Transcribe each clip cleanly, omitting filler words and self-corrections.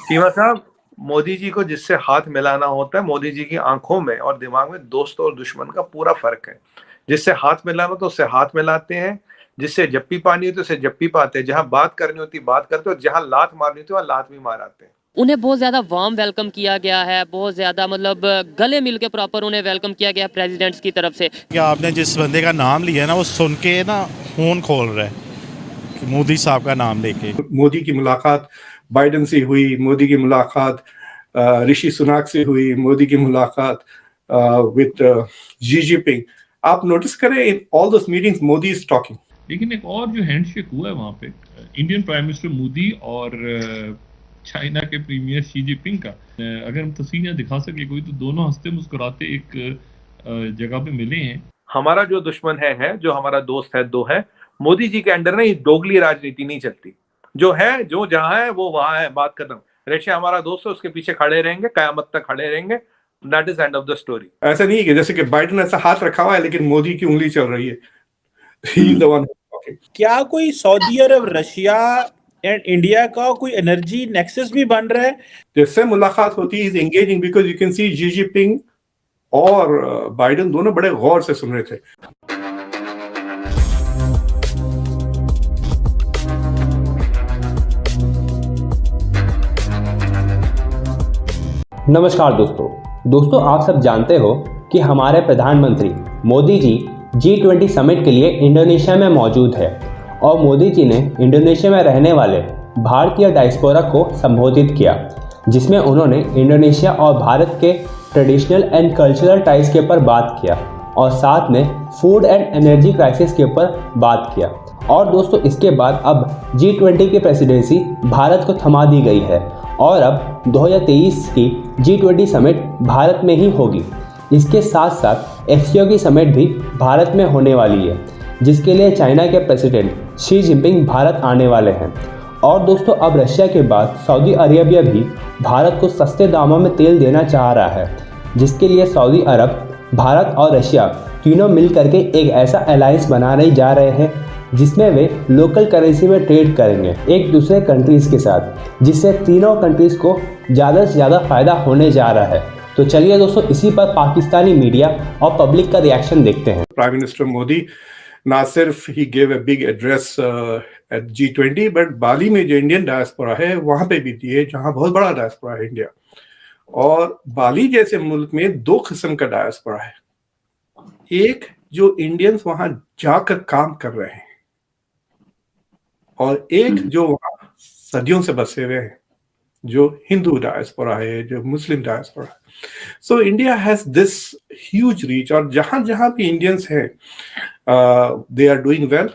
सीमा साहब, मोदी जी को जिससे हाथ मिलाना होता है, मोदी जी की आंखों में और दिमाग में दोस्त और दुश्मन का पूरा फर्क है। जिससे हाथ मिलाना तो उससे हाथ मिलाते हैं, जिससे जप्पी पानी होती है उससे जप्पी पाते हैं, जहां बात करनी होती बात करते हैं, और जहां लात मारनी होती है वहां लात भी मार आते हैं। उन्हें बहुत ज़्यादा वार्म वेलकम किया गया है, बहुत ज़्यादा मतलब गले मिल के प्रॉपर उन्हें वेलकम किया गया प्रेसिडेंट्स की तरफ से। क्या आपने जिस बंदे का नाम लिया ना, वो सुन के ना खून खोल रहा है कि मोदी साहब का नाम लेके। मोदी की मुलाकात बाइडेन से हुई, मोदी की मुलाकात ऋषि सुनाक से हुई, मोदी की मुलाकात विद जी जिनपिंग। आप नोटिस करें in all those meetings Modi is talking. लेकिन एक और जो हैंडशेक हुआ है वहां पे इंडियन प्राइम मिनिस्टर मोदी और चाइना के प्रीमियर शी जिनपिंग का, अगर हम तस्वीरें दिखा सके कोई, तो दोनों हंसते मुस्कुराते एक जगह पे मिले हैं। हमारा जो दुश्मन है जो हमारा दोस्त है दो है। मोदी जी के अंडर ना ये दोगली राजनीति नहीं चलती। जो है जो जहां है वो वहां है, बात खत्म। रशिया हमारा दोस्त है, उसके पीछे खड़े रहेंगे, कयामत तक खड़े रहेंगे। That is end of the story. ऐसा नहीं है कि जैसे कि बाइडेन ऐसा हाथ रखा हुआ है लेकिन मोदी की उंगली चल रही है। He is the one talking. क्या कोई Saudi Arab, Russia and India का कोई एनर्जी नेक्सस भी बन रहा है? जैसे मुलाकात होती है engaging, because you can see Xi Jinping और बाइडेन दोनों बड़े गौर से सुन रहे थे। नमस्कार दोस्तों, आप सब जानते हो कि हमारे प्रधानमंत्री मोदी जी G20 समिट के लिए इंडोनेशिया में मौजूद है और मोदी जी ने इंडोनेशिया में रहने वाले भारतीय डायस्पोरा को संबोधित किया, जिसमें उन्होंने इंडोनेशिया और भारत के ट्रेडिशनल एंड कल्चरल टाइज के ऊपर बात किया और साथ में फूड एंड एनर्जी क्राइसिस के ऊपर बात किया। और दोस्तों, इसके बाद अब G20 की प्रेसिडेंसी भारत को थमा दी गई है और अब 2023 की G20 समिट भारत में ही होगी। इसके साथ साथ FCO की समिट भी भारत में होने वाली है, जिसके लिए चाइना के प्रेसिडेंट शी जिनपिंग भारत आने वाले हैं। और दोस्तों, अब रशिया के बाद सऊदी अरेबिया भी भारत को सस्ते दामों में तेल देना चाह रहा है, जिसके लिए सऊदी अरब, भारत और रशिया तीनों मिल करके एक ऐसा अलायंस बनाने जा रहे हैं जिसमें वे लोकल करेंसी में ट्रेड करेंगे एक दूसरे कंट्रीज़ के साथ, जिससे तीनों कंट्रीज़ को ज़्यादा से ज़्यादा फ़ायदा होने जा रहा है। तो चलिए दोस्तों, इसी पर पाकिस्तानी मीडिया और पब्लिक का रिएक्शन देखते हैं। प्राइम मिनिस्टर मोदी ना सिर्फ ही gave a big address at G20, but Bali में जो इंडियन डायस्पोरा है वहां पे भी दिए, जहां बहुत बड़ा डायस्पोरा है इंडिया। और बाली जैसे मुल्क में दो किस्म का डायस्पोरा है। एक जो इंडियंस वहां जाकर काम कर रहे हैं और एक जो वहां सदियों से बसे हुए हैं, जो हिंदू डायस्पोरा है, जो मुस्लिम डायस्पोरा है। So India has this huge reach, और जहां जहां भी इंडियंस हैं they are doing well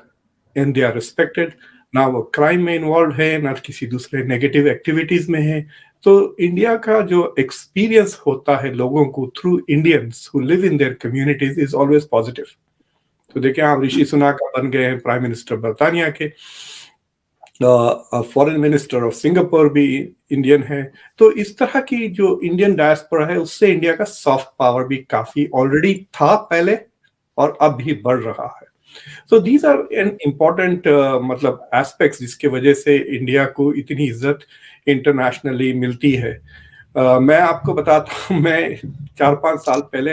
and they are respected. ना वो क्राइम में इन्वॉल्व है, ना किसी दूसरे नेगेटिव एक्टिविटीज में है। तो इंडिया का जो एक्सपीरियंस होता है लोगों को through Indians who live in their communities is always positive. तो देखिए, आप ऋषि सुनाक बन गए हैं प्राइम मिनिस्टर बर्तानिया के, फॉरेन मिनिस्टर ऑफ सिंगापुर भी इंडियन है। तो इस तरह की जो इंडियन डायस्पोरा है उससे इंडिया का सॉफ्ट पावर भी काफी ऑलरेडी था पहले और अब भी बढ़ रहा है। So these are an important मतलब एस्पेक्ट्स जिसके वजह से इंडिया को इतनी इज्जत इंटरनेशनली मिलती है। मैं आपको बताता हूँ, मैं 4-5 साल पहले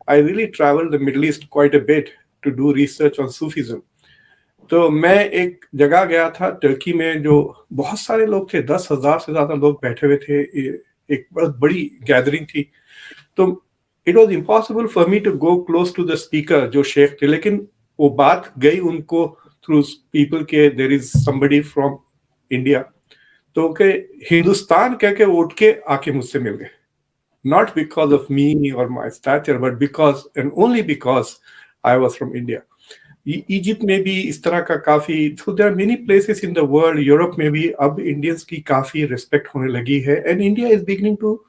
I really travelled the Middle East quite a bit to do research on Sufism. तो मैं एक जगह गया था टर्की में, जो बहुत सारे लोग थे, 10,000 से ज्यादा लोग बैठे हुए थे, एक बहुत बड़ी गैदरिंग थी। तो it was impossible for me to go close to the speaker जो शेख थे, लेकिन वो बात गई उनको थ्रू पीपल के there is somebody from India. तो के हिंदुस्तान कह के उठ के आके मुझसे मिल गए, नॉट बिकॉज ऑफ मी और my stature, but because and only because I was from India. Egypt में भी इस तरह का काफी, so there are many places in the world, Europe में भी अब इंडियंस की काफी रिस्पेक्ट होने लगी है and India is beginning to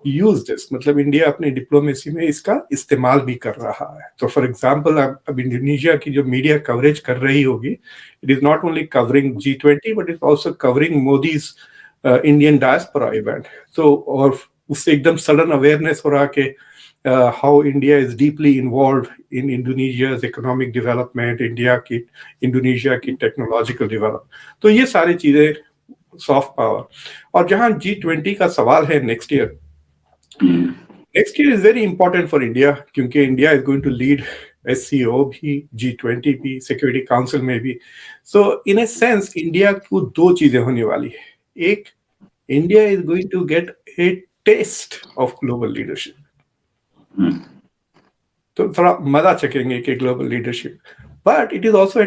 use this. मतलब इंडिया अपनी डिप्लोमेसी में इसका इस्तेमाल भी कर रहा है। तो फॉर एग्जांपल, अब इंडोनेशिया की जो मीडिया कवरेज कर रही होगी, it is not only covering G20 but it also covering Modi's Indian diaspora event. तो और उससे एकदम सडन अवेयरनेस हो रहा कि how India is deeply involved in Indonesia's economic development, Indonesia की टेक्नोलॉजिकल डेवलपमेंट। तो ये सारी चीजें सॉफ्ट पावर। और जहां G20 का सवाल है next year is very important for India, क्योंकि India is going to lead SCO भी, G20 भी, सिक्योरिटी काउंसिल में भी। सो इन ए सेंस इंडिया को दो चीजें होने वाली है। एक, India is going to get a test of global leadership, तो थोड़ा मजा चखेंगे कि global leadership, but it is also a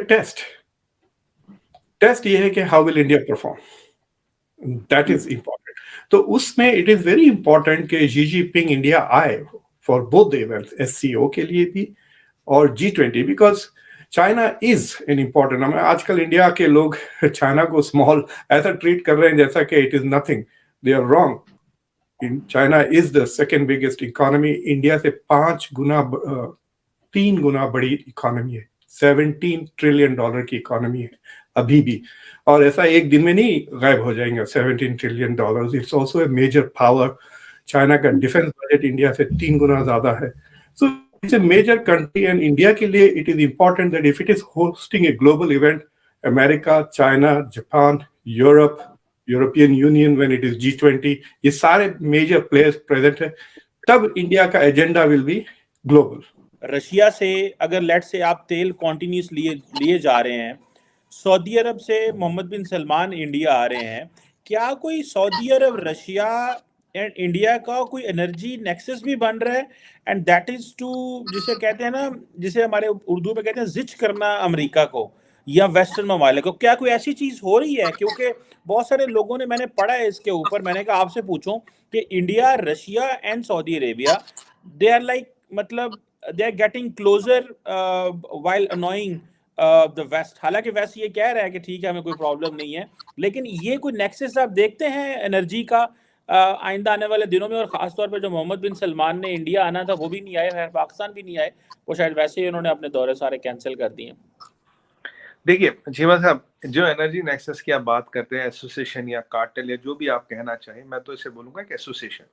test ये है कि how will India perform, that is important. तो उसमें इट इज वेरी इंपॉर्टेंट कि Xi Jinping इंडिया आए for both the events, SCO के लिए भी और G20, because China is an important. हमें आजकल इंडिया के लोग चाइना को स्मॉल ऐसा ट्रीट कर रहे हैं जैसा कि it is nothing, they are wrong. China is the second biggest economy, India से 3 गुना बड़ी इकोनॉमी है, $17 ट्रिलियन की इकोनॉमी है अभी भी, और ऐसा एक दिन में नहीं गायब हो जाएंगे $17 trillion. It's also a major power. China का डिफेंस बजट इंडिया से 3 गुना ज्यादा है। So it's a major country, and India के लिए it is important that if it is hosting a global event, America, China, Japan, Europe, European Union, when it is G20, ये सारे major players present है, तब India का agenda will be global. Russia से अगर late से आप तेल कॉन्टिन्यूस लिए जा रहे हैं, सऊदी अरब से मोहम्मद बिन सलमान इंडिया आ रहे हैं, क्या कोई Saudi Arab, Russia and India का कोई एनर्जी नेक्सस भी बन रहा है, एंड दैट इज टू, जिसे कहते हैं ना, जिसे हमारे उर्दू में कहते हैं जिच करना अमेरिका को या वेस्टर्न ममालिक को, क्या कोई ऐसी चीज हो रही है? क्योंकि बहुत सारे लोगों ने, मैंने पढ़ा है इसके ऊपर, मैंने कहा आपसे पूछूं कि India, Russia and Saudi Arabia, they are like, मतलब they are getting closer while annoying the west. हालांकि वेस्ट ये कह रहा है कि ठीक है हमें कोई प्रॉब्लम नहीं है, लेकिन ये कोई नेक्सस आप देखते हैं एनर्जी का आइंदा आने वाले दिनों में? और खासतौर पर जो मोहम्मद बिन सलमान ने इंडिया आना था वो भी नहीं आए, पाकिस्तान भी नहीं आए, वो शायद वैसे ही उन्होंने अपने दौरे सारे कैंसिल कर दिए। देखिए जीवा साहब, जो एनर्जी नेक्सस की आप बात करते हैं, एसोसिएशन या कार्टेल या जो भी आप कहना चाहें, मैं तो इसे बोलूंगा कि एसोसिएशन।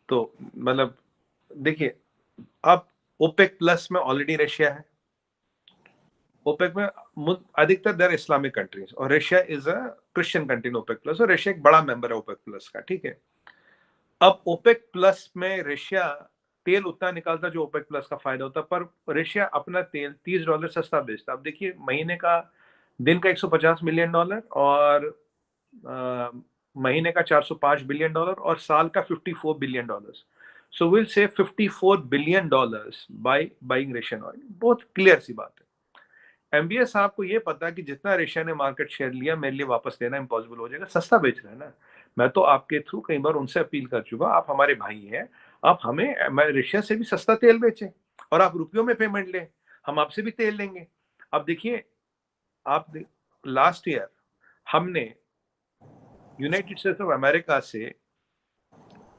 तो मतलब देखिए, अब ओपेक प्लस में ऑलरेडी रशिया है, ओपेक में अधिकतर देर इस्लामिक कंट्रीज, और Russia is a Christian country in OPEC plus, और रशिया एक बड़ा मेंबर है ओपेक प्लस का, ठीक है। अब ओपेक प्लस में रशिया तेल उतना निकालता जो ओपेक प्लस का फायदा होता, पर रशिया अपना तेल $30 सस्ता बेचता। अब देखिए, महीने का, दिन का $150 मिलियन, और महीने का $405 बिलियन, और साल का $54 billion. So will say $54 billion by buying Russian oil. बहुत क्लियर सी बात है। MBS साहब को ये पता कि जितना रशिया ने मार्केट शेयर लिया, मेरे लिए वापस लेना इम्पॉसिबल हो जाएगा, सस्ता बेच रहे हैं ना। मैं तो आपके थ्रू कई बार उनसे अपील कर चुका, आप हमारे भाई हैं, आप हमें रशिया से भी सस्ता तेल बेचें, और आप रुपयों में पेमेंट लें, हम आपसे भी तेल लेंगे। अब देखिए, आप लास्ट ईयर हमने यूनाइटेड स्टेट्स ऑफ अमेरिका से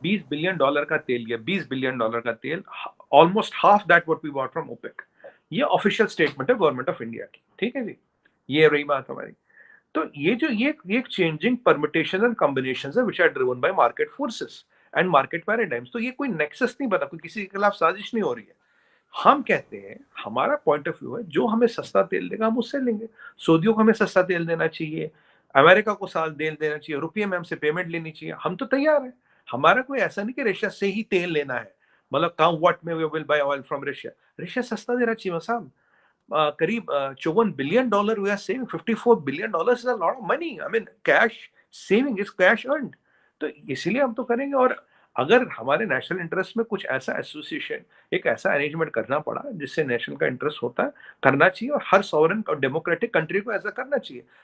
$20 बिलियन का तेल लिया, $20 बिलियन का तेल, almost half that what we bought from OPEC. ये ऑफिशियल स्टेटमेंट है गवर्नमेंट ऑफ इंडिया की, ठीक है जी, ये रही बात हमारी। तो ये चेंजिंग परमिटेशन एंड कॉम्बिनेशंस है which are driven by market forces and market paradigms. तो ये कोई नेक्सस नहीं बना, कोई किसी के खिलाफ साजिश नहीं हो रही है। हम कहते हैं, हमारा पॉइंट ऑफ व्यू है, जो हमें सस्ता तेल देगा हम उससे लेंगे। सऊदियों को हमें सस्ता तेल देना चाहिए, अमेरिका को साल तेल देना चाहिए, रुपये में हमसे पेमेंट लेनी चाहिए, हम तो तैयार हैं। हमारा कोई ऐसा नहीं कि रशिया से ही तेल लेना है, मतलब काम व्हाट में we will buy oil from Russia. Russia सस्ता दे रहा चाहिए साहब, करीब $54 billion we are saving, $54 billion is a lot of money. I mean cash saving is cash earned. तो इसीलिए हम तो करेंगे। और अगर हमारे नेशनल इंटरेस्ट में कुछ ऐसा एसोसिएशन, एक ऐसा अरेंजमेंट करना पड़ा जिससे नेशनल का इंटरेस्ट होता है, करना चाहिए, और हर सॉवरेन और डेमोक्रेटिक कंट्री को ऐसा करना चाहिए।